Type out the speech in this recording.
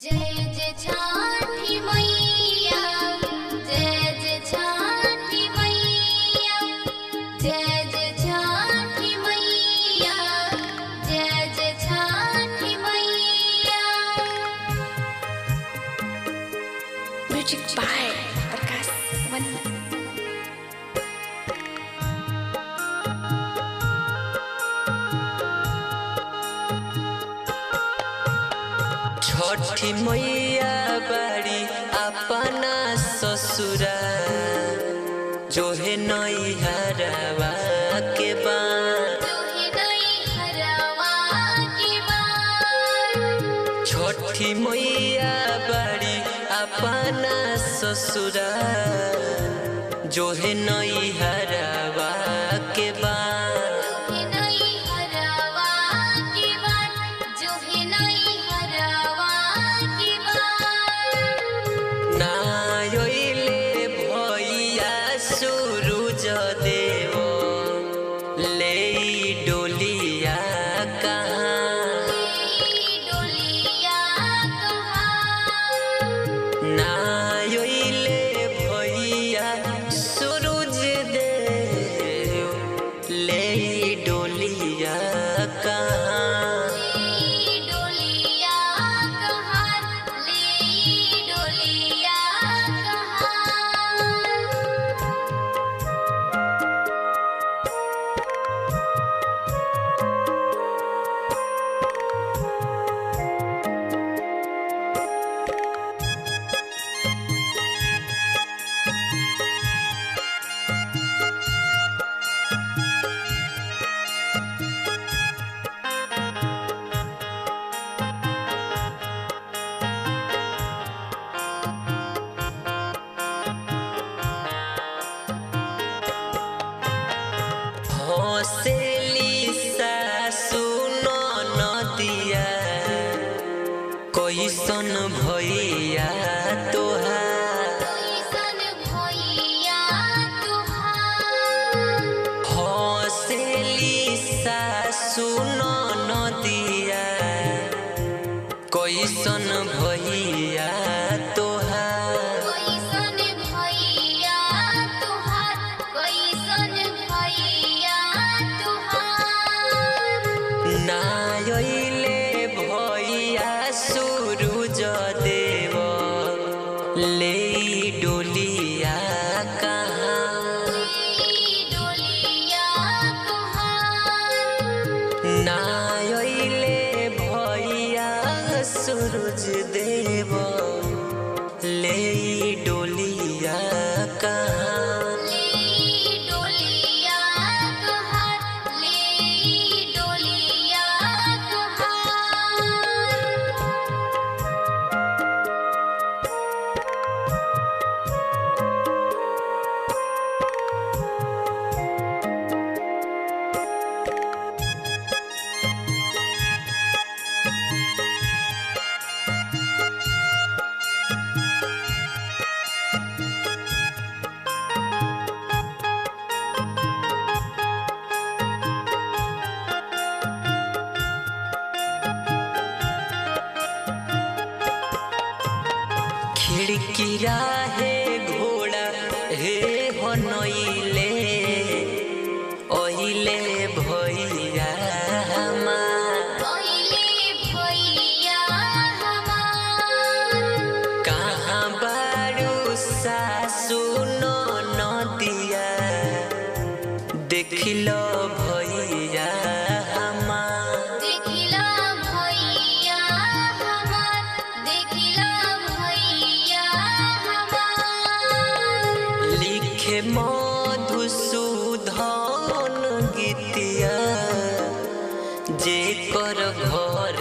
जय जय छठी मैया, जय जय छठी मैया, जय जय छठी मैया, जय जय छठी मैया। म्यूजिक बाय प्रकाश वंदना। छठी मैया बाड़ी अपना ससुरा जो है नैहरवा के बान, छठी मैया बाड़ी अपना ससुरा जो है नैहरवा के बान। सूरज देव ले डोलिया कहाँ, नायले भैया सूरज देव ले डोलिया कहाँ। हौसली सासु नदिया कैसन भैया तोहार, हौसली सासु नदिया कैसन भैया तोहार। नायले भैया सूरज देव ले डोलिया कहाँ, नायले भैया सूरज देव ले डोलिया कहाँ। खिड़की राहे घोड़ा हे बनैले ओहिले भैया कहाँ बारू सासु नदिया देखिलो भैया लिखे मधुसूदन गीतिया जेकर घर